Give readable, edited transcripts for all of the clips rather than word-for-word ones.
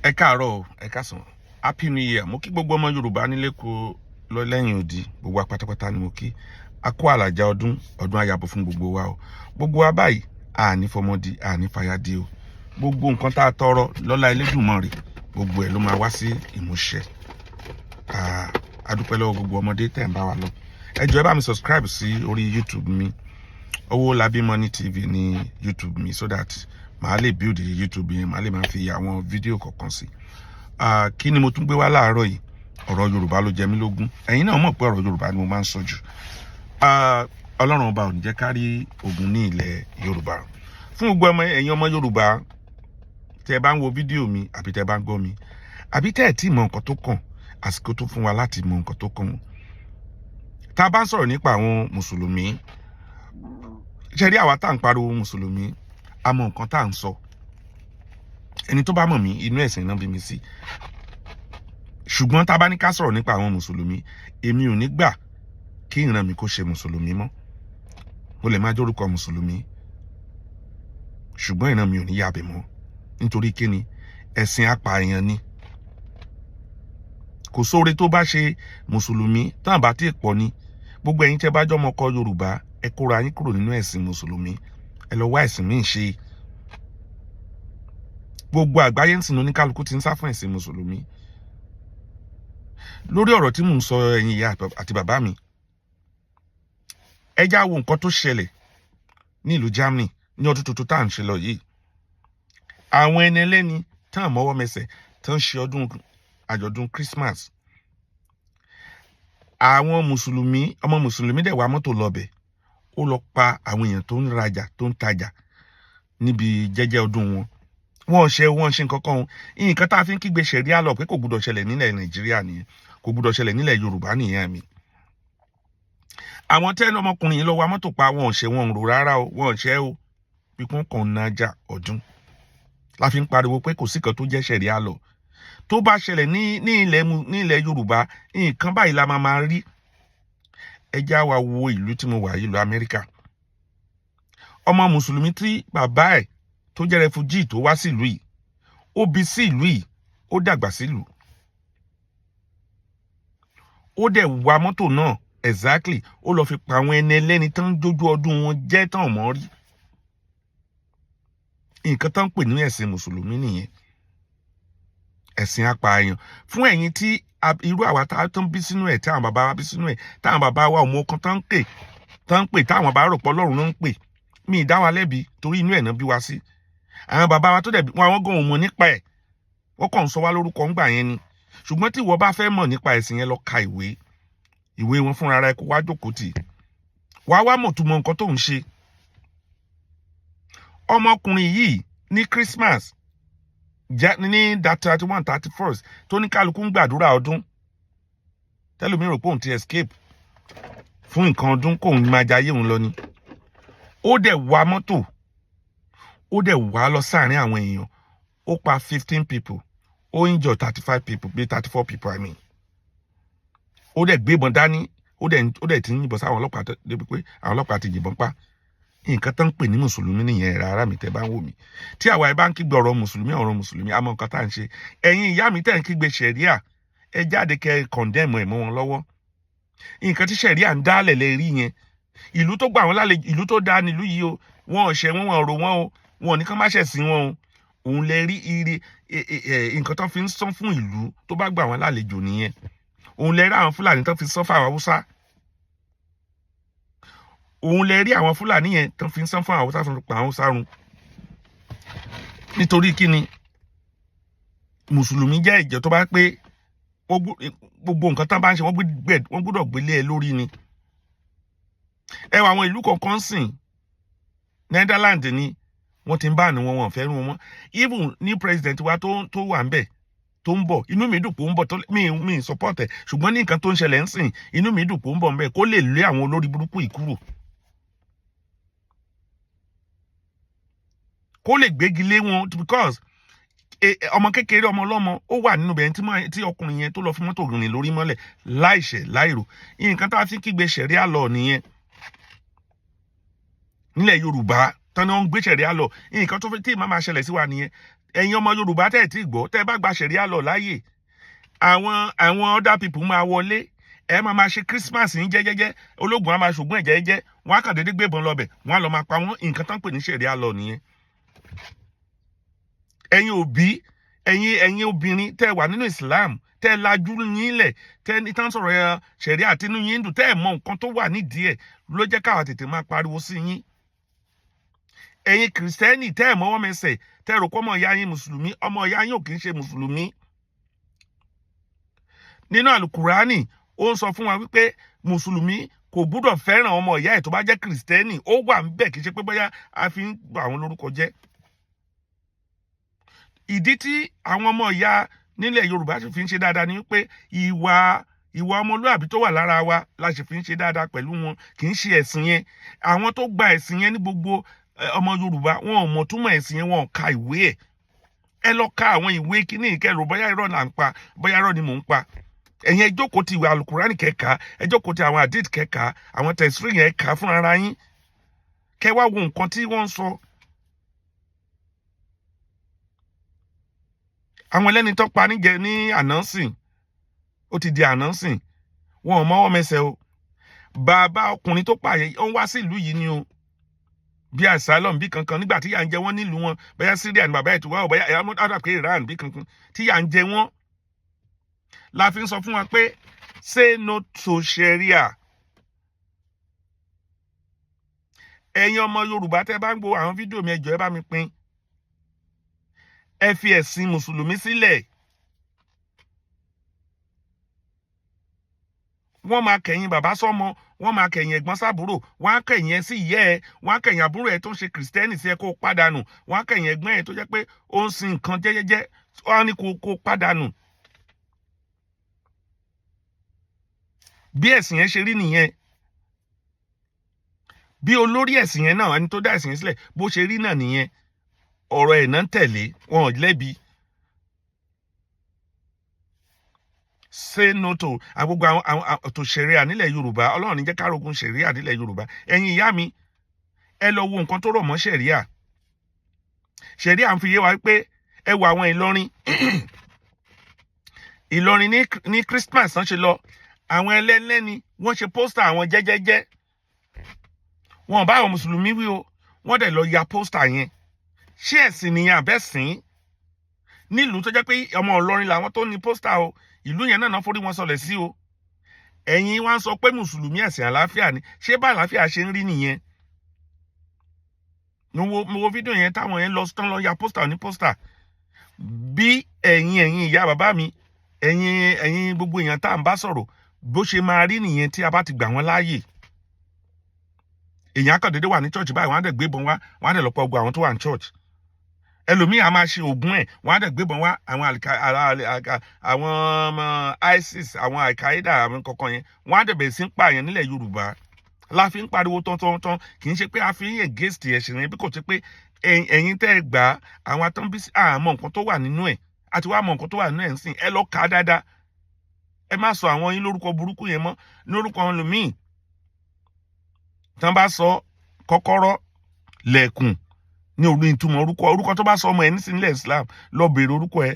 Ẹ káàárọ̀, ẹ káàsán. Happy New Year. Mo kí gbogbo ọmọ Yorùbá nílé kó lọ lẹ́yìn odi. Gbogbo wa pátápátá ni mo kí. A kú àlàjá ọdún ayabo fún gbogbo wa o. Gbogbo wa báyìí, a ní fọmọdí, a ní fàyàdí o. Gbogbo nǹkan tá a tọrọ lọ́lá Elédùmarè, gbogbo ẹ̀ ló máa wá sí ìmúṣẹ. A dúpẹ́ lọ́wọ́ gbogbo ọmọdé tẹ́ ń bá wa lọ. Ẹ jọ̀ọ́ ẹ bá mi subscribe sí orí YouTube mi. Owolabi Money TV ní YouTube mi, so that màá lè build YouTube yẹn, màá lè máa fi àwọn fídíò kọ̀ọ̀kan sí. Kí ni mo tún gbé wá láàárọ̀ yìí? Ọ̀rọ̀ Yorùbá ló jẹ mí lógún. Ẹ̀yin náà mọ̀ pé ọ̀rọ̀ Yorùbá ni mo máa ń sọ jù. Ọlọ́run ọba ò ní jẹ́ ká rí ogun ní ilẹ̀ Yorùbá. Fún gbogbo ẹ̀yin ọmọ Yorùbá, tẹ́ bá ń wo fídíò mi àbí tẹ́ bá ń gbọ́ mi, àbí tẹ́ ẹ̀ tí mọ nǹkan tó kàn, àsìkò tó fún wa láti mọ nǹkan tó kàn. Tá a bá ń sọ̀rọ̀ nípa àwọn Mùsùlùmí, ṣe rí àwa tá à ń pariwo Mùsùlùmí, a mọ nǹkan tá à ń sọ. Ẹni tó bá mọ̀ mí, inú ẹ̀sìn náà bí mi sí. Ṣùgbọ́n tá a bá ní ká sọ̀rọ̀ nípa àwọn Mùsùlùmí, èmi ò ní gbà kí ìran mi kó ṣe Mùsùlùmí mọ́. Mo lè máa jórúkọ Mùsùlùmí, ṣùgbọ́n ìran mi ò ní yàbẹ̀ mọ́. Nítorí kíni? Ẹ̀sìn apààyàn ni. Kò sóore tó bá ṣe Mùsùlùmí tán bá tí ì pọ̀ ni. Gbogbo ẹ̀yin tẹ́ bá jọ́ ọmọ kọ Yorùbá, ẹ kóra yín kúrò nínú ẹ̀sìn Mùsùlùmí. Ẹ lọ wá ẹ̀sìn míì ṣe. Gbogbo àgbáyé ń sìn oníkálukú ti ń sá fún ẹ̀sìn Mùsùlùmí. Lórí ọ̀rọ̀ tí mò ń sọ, ẹ̀yin ìyá àti bàbá mi, ẹ já wo nǹkan tó ṣẹlẹ̀ ní ìlú Germany ní ọdún tuntun tá à ń ṣe lọ yìí. Àwọn ẹni ẹlẹ́ni tán mọ́wọ́ mẹsẹ̀ tán ṣe àjọ̀dún Christmas. Àwọn Mùsùlùmí, ọmọ Mùsùlùmí dẹ̀ wá mọ́tò lọ́bẹ̀. Ó lọ pa àwọn èèyàn tó ń rajà, tó ń tajà níbi jẹ́jẹ́ ọdún wọn. Wọ́n ṣe nǹkan kan. Nǹkan tá a fi ń kígbe ṣẹ̀ríà lọ pé kò gbúdọ̀ ṣẹlẹ̀ nílẹ̀ Nàìjíríà nìyẹn. Kò gbúdọ̀ ṣẹlẹ̀ nílẹ̀ Yorùbá nìyẹn mi. Àwọn tẹ́lẹ̀ ọmọkùnrin yìí lọ wa mọ́tò pa, wọn ò ṣe, wọn ò rò rárá o, wọn ò ṣe o. Pípọ́n kan nájà ọdún. La fi ń pariwo pé kò sí kan tó jẹ́ ṣẹ̀ríà lọ. Tó bá ṣẹlẹ̀ ní ilẹ̀ Yorùbá, nǹkan báyìí la máa rí. Ẹ já wa wo ìlú tí mo wà yìí, ìlú Amẹ́ríkà. Ọmọ Mùsùlùmí tí bàbá ẹ̀ tó jẹ́ refugee tó wá sí ìlú yìí, ó bí sí ìlú yìí, ó dàgbà sí ìlú. Ó dẹ̀ wa mọ́tò náà exactly, ó lọ fi pa àwọn ẹni ẹlẹ́ni tán jójú ọdún wọn jẹ́ tán mọ́ rí. Nǹkan tán pè ní ẹ̀sìn Mùsùlùmí nìyẹn. Ẹ̀sìn apààyàn. Fún ẹ̀yin tí irú àwa tá tán bí sínú ẹ̀, tí àwọn bàbá wa bí sínú ẹ̀, táwọn bàbá wa ọmọ kan tán pè, táwọn bá rò pé Ọlọ́run náà ń pè. Mi ì dá wa lẹ́bi torí inú ẹ̀ náà bí wa sí. Àwọn bàbá wa tó dẹ̀ wọn àwọn gan ò mọ̀ nípa ẹ̀. Wọ́n kàn ń sọ wá lórúkọ ńgbà yẹn ni. Ṣùgbọ́n tí ìwọ bá fẹ́ mọ̀ nípa ẹ̀sìn yẹn, lọ ka ìwé wọn fúnra rẹ̀, kó wá jókòó tì. Wá mọ̀ túmọ̀ nǹkan tó ń ṣe. Ọmọkùnrin yìí ní Christmas ní 31, 31st tó ní kálukú ń gbàdúrà ọdún. Tẹ́lómi rò pé òun ti escape fún nǹkan ọdún, kóun máa jayé òun lọ ni. Ó dẹ̀ wa mọ́tò, ó dẹ̀ wá lọ sáàrin àwọn èèyàn. Ó pa 15 people, ó injure 35 people, bí 34 people I mean. Ó dẹ̀ gbébọn dání, ó dẹ̀ ti ń yìnbọn sáwọn ọlọ́pàá débi pé àwọn ọlọ́pàá ti yìnbọn pa. Nǹkan tán ń pè ní Mùsùlùmí nìyẹn, rárá mi tẹ́ bá ń wò mí. Tí àwa ẹ bá ń kígbe ọ̀rọ̀ Mùsùlùmí, a mọ nǹkan tá à ń ṣe. Ẹ̀yin ìyá mi tẹ́ ń kígbe ṣẹ̀ríà, ẹ jáde kẹ́ condemn ẹ̀ mọ́ wọn lọ́wọ́. Nǹkan tí ṣẹ̀ríà ń dálẹ̀ lẹ rí yẹn. Ìlú tó gbà wọ́n lálejò, ìlú tó dáa nílùú yìí o, wọn ò ṣe wọn ò rò wọn o, wọn ò ní kán má ṣẹ̀ sí wọn o. Òun lè rí nǹkan tó fi ń san fún ìlú tó bá gbà wọ́n lálejò nìyẹn. Òun lè rí àwọn Fúlàní tó fi san fún àwọn Haúsá. Òun lè rí àwọn Fúlàní yẹn tó fi ń san fún àwọn Haúsá, fún pa àwọn Haúsá run. Nítorí kíni? Mùsùlùmí jẹ́ ìjọ tó bá pé gbogbo nǹkan tán bá ń ṣe wọ́n gbọ́dọ̀ gbélé ẹ lórí ni. Ẹ wà àwọn ìlú kọ̀ọ̀kan sìn, Netherlands ni wọ́n ti ń bá àná wọn fẹ́ rún wọn. Even ní president wa tó wà ń bẹ̀ tó ń bọ̀, inú mi dùn pé ó ń bọ̀, mi support ẹ̀. Ṣùgbọ́n ní nǹkan tó ń ṣẹlẹ̀ ń sìn, inú mi dùn pé ó ń bọ̀ ń bẹ̀ kó lè lé àwọn olórí burúkú yìí kúrò. Kó lè gbégi lé wọn, because ọmọ kékeré, ọmọ ọlọ́mọ, ó wà nínú bẹ̀rẹ̀ tí ọkùnrin yẹn tó lọ fi mọ́tò rìn lórí mọ́lẹ̀ láìṣẹ̀ láìrò. Nǹkan tá a fi kígbe ṣẹ̀ríà lọ nìyẹn. Nílẹ̀ Yorùbá tán ni wọ́n ń gbé ṣẹ̀ríà lọ. Nǹkan tó fi tí ìmọ̀ máa ṣẹlẹ̀ sí wa nìyẹn. ẹ̀yin ọmọ Yorùbá tẹ́ ẹ̀ tí gbọ́, tẹ́ ẹ bá gba ṣẹ̀ríà lọ láàyè, àwọn other people máa wọlé, ẹ máa ṣe Christmas yín jẹ́jẹ́jẹ́, ológun á máa ṣògùn ẹ̀ jẹ́jẹ́, wọ́n á kàn déédéé gbébọn lọ bẹ̀, wọ́n á lọ máa pa wọ́n. Nǹkan tán pè ní ṣẹ̀ríà lọ nìyẹn. Ẹ̀yin òbí, ẹ̀yin obìnrin tẹ́ wà nínú Islam, tẹ́ lajú yín lẹ̀, tẹ́ tán sọ̀rọ̀ ṣẹ̀ríà àtinú yín dùn, tẹ́ ẹ̀ mọ nǹkan tó wà nídìí ẹ̀, ló jẹ́ káwa tètè máa pariwo sí yín. Ẹ̀yin Kìrìsìtẹ́nì tẹ́ ẹ̀ mọ́wọ́ mẹsẹ̀, tẹ́ rò pé ọmọ ìyá yín mùsùlùmí, ọmọ ìyá yín ò kì í ṣe mùsùlùmí. Nínú àlùkùránì ó ń sọ fún wa wípé mùsùlùmí kò gbúdọ̀ fẹ́ràn ọmọ ìyá ẹ̀ tó bá jẹ́ Kìrìsìtẹ́nì. Ó wà níbẹ̀, kì í ṣe pé bóyá a fi ń bà àwọn lórúkọ jẹ́. Ìdí tí àwọn ọmọ ìyá nílẹ̀ Yorùbá sì fi ń ṣe dáadáa ni wípé ìwà ọmọlúàbí tó wà lára wa la sì fi ń ṣe dáadáa pẹ̀lú wọn, kì í ṣe ẹ̀sìn yẹn. Àwọn tó gba ẹ̀sìn yẹn ní gbogbo ọmọ Yorùbá, wọn ò mọ̀ túmọ̀ ẹ̀sìn yẹn, wọn ò ka ìwé ẹ̀. Ẹ lọ ka àwọn ìwé kíní ìkẹrù, bóyá irọ́ là ń pa, bóyá irọ́ ni mò ń pa. Ẹ̀yin ẹ jókòó ti ìwé àlùkùránì kẹ́ka, ẹ jókòó ti àwọn àdìt kẹ́ka, àwọn tẹ̀sírì yẹn kà fún ara yín, kẹ́ wá wo nǹkan tí wọ́n ń sọ. Àwọn ẹlẹ́ni tó pa níjẹ ní ànánsìn, ó ti di ànánsìn, wọn ò mọ́wọ́ mẹsẹ̀ o. Bàbá ọkùnrin tó pààyàn ó ń wá sí ìlú yìí ni o, bí asylum bí kankan, nígbà tí yà ń jẹ wọ́n nílùú wọn, bóyá Syria ni bàbá ẹ̀ tó wá, bóyá àdàpé Iran bí kankan, tí yà ń jẹ wọ́n. La fi ń sọ fún wa pé say no to Sharia. Ẹ̀yin ọmọ Yorùbá tẹ́ bá ń gbọ́ àwọn fídíò mi, ẹ jọ̀ọ́ ẹ bá mi pín. Ẹ fi ẹ̀sìn mùsùlùmí sílẹ̀. Wọ́n máa kẹ̀yìn bàbá sọ́mọ, wọ́n máa kẹ̀yìn ẹ̀gbọ́n sábúrò, wọ́n á kẹ̀yìn ẹ sí ìyá ẹ, wọ́n á kẹ̀yìn àbúrò ẹ tó ń ṣe Kìrìsìtẹ́nì sí ẹ kó pàdánù, wọ́n á kẹ̀yìn ẹ̀gbọ́n ẹ tó jẹ́ pé ó ń sin nǹkan jẹ́jẹ́jẹ́, wọ́n á ní kó pàdánù. Bí ẹ̀sìn yẹn ṣe rí nìyẹn. Bí olórí ẹ̀sìn yẹn náà, ẹni tó dá ẹ̀sìn yẹn sílẹ̀, bó ṣe rí náà nìyẹn. Ọ̀rọ̀ ẹ̀ náà ń tẹ̀lé, wọn ò lẹ́bi. Say no to gbogbo àwọn tó ṣẹ̀ríà nílẹ̀ Yorùbá. Ọlọ́run ní jẹ́ ká rogun ṣẹ̀ríà nílẹ̀ Yorùbá. Ẹ̀yin ìyá mi, ẹ lọ wo nǹkan tó rọ̀ mọ́ ṣẹ̀ríà. Ṣẹ̀ríà ń fi yé wa pé ẹ wo àwọn Ìlọrin. Ìlọrin ní Christmas tán ṣe lọ, àwọn ẹlẹ́ni wọ́n ṣe pósítà àwọn jẹ́jẹ́jẹ́. Wọn bá àwọn mùsùlùmí wí o, wọ́n dẹ̀ lọ ya pósítà yẹn. Ṣé ẹ̀sìn nìyẹn àbẹ́sìn? Nílùú tó jẹ́ pé ọmọ Ìlọrin làwọn tó ní pósítà o, ìlú yẹn náà forí wọn sọlẹ̀ sí o. Ẹ̀yin wá ń sọ pé mùsùlùmí ẹ̀sìn àlàáfíà ni. Ṣé bá àlàáfíà ṣe ń rí nìyẹn? Mo wo fídíò yẹn táwọn yẹn lọ tán lọ ya pósítà ní pósítà. Bí ẹ̀yin ìyá bàbá mi, ẹ̀yin gbogbo èèyàn tá à ń bá sọ̀rọ̀, bó ṣe máa rí nìyẹn tí a bá ti gbà wọ́n láàyè. Èèyàn kan dédé wà ní church báyìí, wọ́n á dẹ̀ gbébọn wá, wọ́n á dẹ̀ lọ pa gbogbo àwọn tó wà ní church. Ẹlòmíì á máa ṣe ògùn ẹ̀, wọ́n á dẹ̀ gbébọn wá, àwọn ISIS, àwọn Al-Qaeda, àwọn kankan yẹn, wọ́n á dẹ̀ bẹ̀rẹ̀ sí ń pààyàn nílẹ̀ Yorùbá. La fi ń pariwo tán, kì í ṣe pé a fi ń against ẹ̀sìn yẹn, bí kò ṣe pé ẹ̀yin tẹ́ ẹ gbà àwọn atọ́nbísí àmọ́ nǹkan tó wà nínú ẹ̀, àti wá mọ̀ nǹkan tó wà nínú ẹ̀ ń sìn, ẹ lọ kà á dáadáa. Ẹ má sọ àwọn yín lórúkọ burúkú yẹn mọ́, lórúkọ ẹlòmíì. Tán bá sọ kọ́kọ́rọ́, lẹ̀kùn ní orí ìtumọ̀ orúkọ tó bá sọ ọmọ ẹ nísìnyílẹ̀ Islam, lọ bèrè orúkọ ẹ.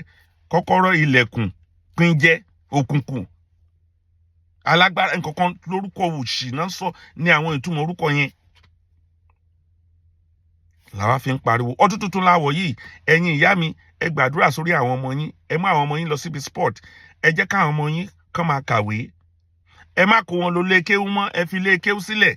Kọ́kọ́rọ́, ilẹ̀kùn, pínjẹ, òkùnkùn, alágbára, nǹkan lórúkọ òṣì náà sọ ní àwọn ìtumọ̀ orúkọ yẹn. Làwa fi ń pariwo. Ọdún tuntun láwọ̀ yìí, ẹ̀yin ìyá mi, ẹ gbàdúrà sórí àwọn ọmọ yín, ẹ mú àwọn ọmọ yín lọ síbi sport, ẹ jẹ́ káwọn ọmọ yín kán máa kàwé. Ẹ má kó wọn lọ lé kéwú mọ́, ẹ fi lé kéwú sílẹ̀.